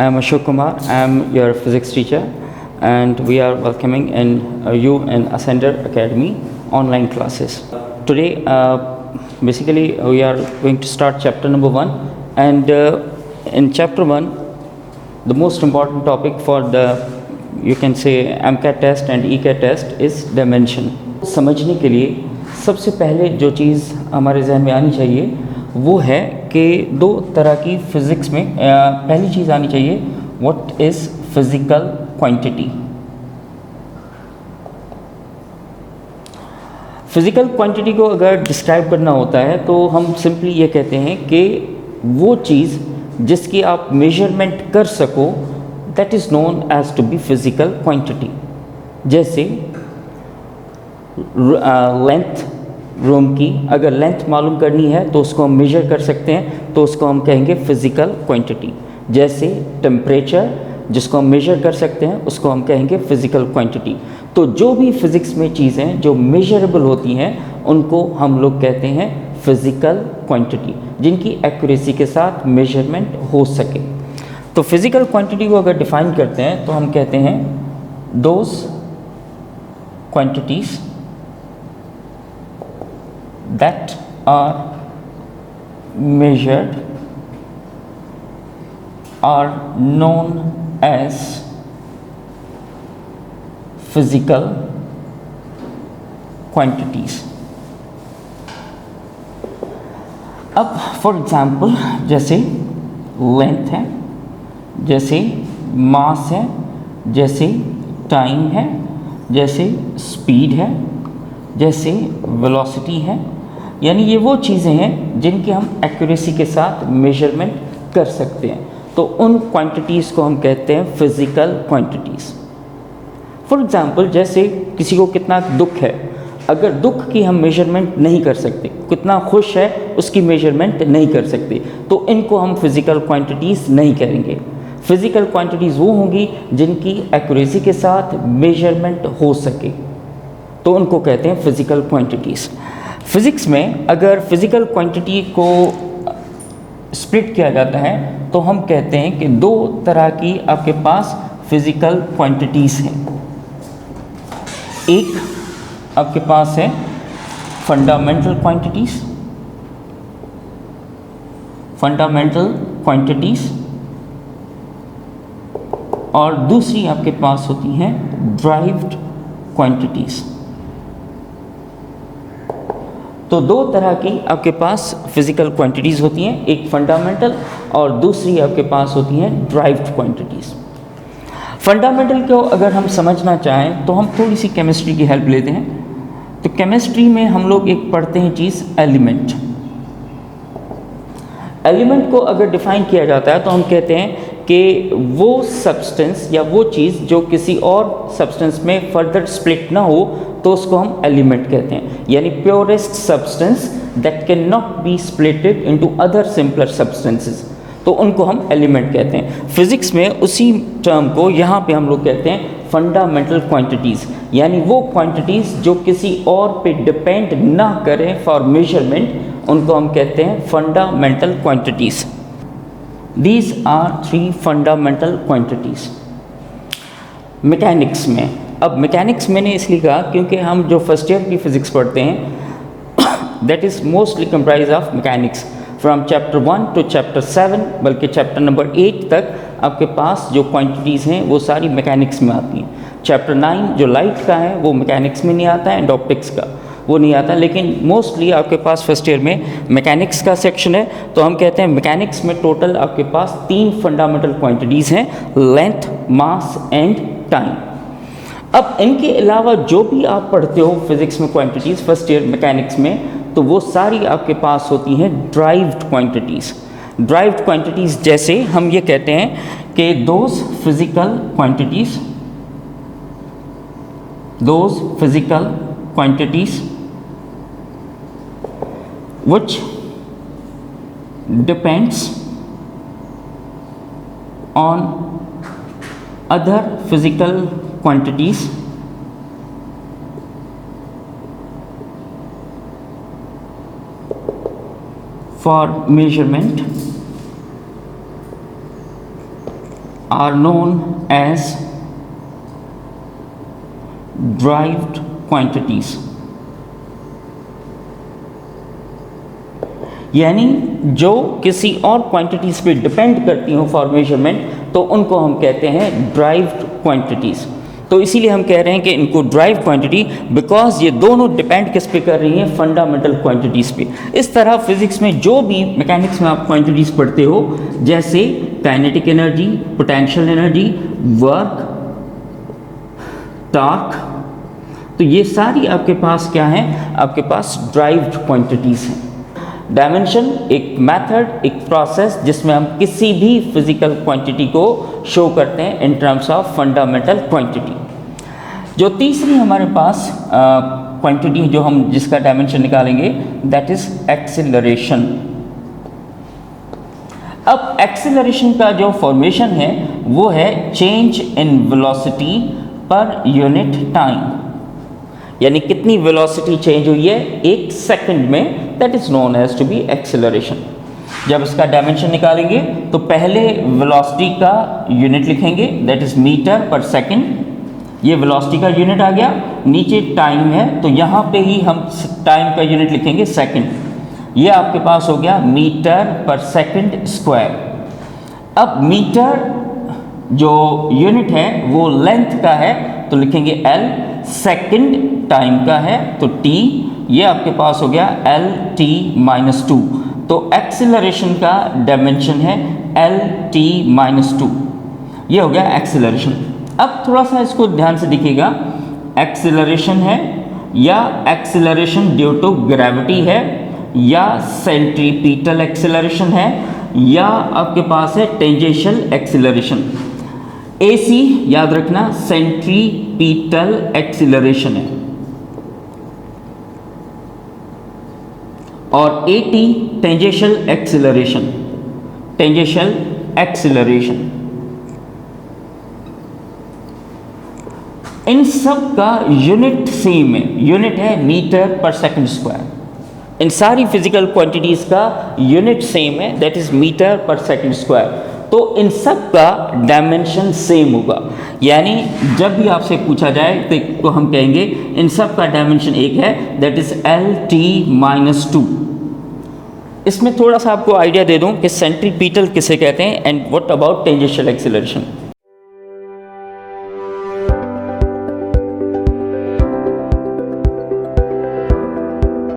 I am Ashok Kumar. I am your physics teacher, and we are welcoming you in Ascender Academy online classes. Today, basically, we are going to start chapter number 1, and in chapter 1, the most important topic for the, you can say, MCAT test and ECAT test is dimension. समझने के लिए सबसे पहले जो चीज़ हमारे जहन में आनी चाहिए वो है कि दो तरह की फ़िज़िक्स में पहली चीज़ आनी चाहिए, what is physical quantity. Physical quantity को अगर डिस्क्राइब करना होता है तो हम सिंपली ये कहते हैं कि वो चीज़ जिसकी आप मेजरमेंट कर सको, that is known as to be physical quantity. जैसे लेंथ रूम की, अगर लेंथ मालूम करनी है तो उसको हम मेजर कर सकते हैं, तो उसको हम कहेंगे फिज़िकल क्वांटिटी। जैसे टेम्परेचर जिसको हम मेजर कर सकते हैं उसको हम कहेंगे फिज़िकल क्वांटिटी। तो जो भी फिज़िक्स में चीज़ें जो मेजरेबल होती हैं उनको हम लोग कहते हैं फिज़िकल क्वांटिटी, जिनकी एक्यूरेसी के साथ मेजरमेंट हो सके। तो फिज़िकल क्वांटिटी को अगर डिफ़ाइन करते हैं तो हम कहते हैं those quantities that are measured are known as physical quantities. अब फॉर एग्जाम्पल जैसे लेंथ है, जैसे मास है, जैसे टाइम है, जैसे स्पीड है, जैसे वेलोसिटी है, यानी ये वो चीज़ें हैं जिनकी हम एक्यूरेसी के साथ मेजरमेंट कर सकते हैं। तो उन क्वांटिटीज़ को हम कहते हैं फिज़िकल क्वांटिटीज़। फॉर एग्ज़ाम्पल जैसे किसी को कितना दुख है, अगर दुख की हम मेजरमेंट नहीं कर सकते, कितना खुश है उसकी मेजरमेंट नहीं कर सकते, तो इनको हम फिज़िकल क्वांटिटीज़ नहीं करेंगे। फिज़िकल क्वांटिटीज़ वो होंगी जिनकी एक्यूरेसी के साथ मेजरमेंट हो सके, तो उनको कहते हैं फिज़िकल क्वांटिटीज़। फिज़िक्स में अगर फिज़िकल क्वांटिटी को स्प्लिट किया जाता है तो हम कहते हैं कि दो तरह की आपके पास फिज़िकल क्वांटिटीज़ हैं। एक आपके पास है फंडामेंटल क्वांटिटीज़, और दूसरी आपके पास होती हैं ड्राइव्ड क्वांटिटीज़। तो दो तरह की आपके पास फिज़िकल क्वांटिटीज़ होती हैं, एक फंडामेंटल और दूसरी आपके पास होती हैं ड्राइव्ड क्वांटिटीज़। फंडामेंटल को अगर हम समझना चाहें तो हम थोड़ी सी केमिस्ट्री की हेल्प लेते हैं। तो केमिस्ट्री में हम लोग एक पढ़ते हैं चीज़ एलिमेंट। एलिमेंट को अगर डिफ़ाइन किया जाता है तो हम कहते हैं कि वो सब्सटेंस या वो चीज़ जो किसी और सब्सटेंस में फर्दर स्प्लिट ना हो तो उसको हम एलिमेंट कहते हैं, यानी purest substance that can not be splitted into other simpler substances, तो उनको हम एलिमेंट कहते हैं। फिज़िक्स में उसी टर्म को यहाँ पे हम लोग कहते हैं फंडामेंटल क्वांटिटीज़, यानी वो क्वांटिटीज़ जो किसी और पे डिपेंड ना करें फॉर मेजरमेंट, उनको हम कहते हैं fundamental quantities. These are three fundamental quantities. Mechanics में, अब मैकेनिक्स मैंने इसलिए कहा क्योंकि हम जो फर्स्ट ईयर की फ़िज़िक्स पढ़ते हैं that is mostly comprise of mechanics from chapter 1 to chapter 7, बल्कि चैप्टर नंबर 8 तक आपके पास जो क्वांटिटीज़ हैं वो सारी मैकेनिक्स में आती हैं। चैप्टर 9 जो लाइट का है वो मैकेनिक्स में नहीं आता है, एंड ऑप्टिक्स का वो नहीं आता, लेकिन मोस्टली आपके पास फर्स्ट ईयर में मैकेनिक्स का सेक्शन है। तो हम कहते हैं मैकेनिक्स में टोटल आपके पास 3 फंडामेंटल क्वांटिटीज़ हैं, लेंथ, मास एंड टाइम। अब इनके अलावा जो भी आप पढ़ते हो फिज़िक्स में क्वांटिटीज़ फर्स्ट ईयर मैकेनिक्स में, तो वो सारी आपके पास होती हैं ड्राइव्ड क्वांटिटीज़। ड्राइव्ड क्वांटिटीज़ जैसे हम ये कहते हैं कि those physical quantities which depends on other physical quantities for measurement are known as derived quantities, यानी जो किसी और क्वांटिटीज़ पे डिपेंड करती हो फॉर मेजरमेंट, तो उनको हम कहते हैं ड्राइव्ड क्वांटिटीज़। तो इसीलिए हम कह रहे हैं कि इनको ड्राइव क्वांटिटी, बिकॉज ये दोनों डिपेंड किस पे कर रही हैं, फंडामेंटल क्वांटिटीज़ पे। इस तरह फिजिक्स में जो भी मैकेनिक्स में आप क्वांटिटीज़ पढ़ते हो, जैसे kinetic energy, potential energy, work, torque, तो ये सारी आपके पास क्या है, आपके पास ड्राइव्ड क्वांटिटीज़ हैं। डायमेंशन एक मेथड, एक प्रोसेस जिसमें हम किसी भी फिजिकल क्वांटिटी को शो करते हैं in terms of fundamental quantity. जो तीसरी हमारे पास क्वांटिटी जो हम जिसका डायमेंशन निकालेंगे, दैट इज एक्सीलरेशन। अब एक्सीलरेशन का जो फॉर्मेशन है वो है change in velocity per unit time, यानी कितनी वेलोसिटी चेंज हुई है एक सेकंड में, that is known as to be acceleration. जब इसका डायमेंशन निकालेंगे तो पहले वेलोसिटी का यूनिट लिखेंगे, दैट इज मीटर पर सेकंड। ये वेलोसिटी का यूनिट आ गया, नीचे टाइम है तो यहाँ पे ही हम टाइम का यूनिट लिखेंगे सेकंड। ये आपके पास हो गया मीटर पर सेकंड स्क्वायर। अब मीटर जो यूनिट है वो लेंथ का है तो लिखेंगे L, सेकंड टाइम का है तो T, ये आपके पास हो गया LT-2। तो एक्सीलरेशन का डायमेंशन है LT-2, ये हो गया एक्सीलरेशन। अब थोड़ा सा इसको ध्यान से देखिएगा, एक्सीलरेशन है या एक्सीलरेशन ड्यू टू ग्रेविटी है या सेंट्रीपिटल एक्सीलरेशन है या आपके पास है टेंजेंशियल एक्सीलरेशन। AC याद रखना सेंट्रीपिटल एक्सीलरेशन है और AT tangential acceleration, tangential acceleration. इन सब का यूनिट सेम है, यूनिट है मीटर पर सेकंड स्क्वायर। इन सारी फिजिकल क्वांटिटीज का यूनिट सेम है, दैट इज मीटर पर सेकंड स्क्वायर। तो इन सब का डायमेंशन सेम होगा, यानी जब भी आपसे पूछा जाए तो हम कहेंगे इन सब का डायमेंशन एक है, दैट इज LT-2। इसमें थोड़ा सा आपको आइडिया दे दूं कि सेंट्रीपिटल किसे कहते हैं and what about tangential acceleration.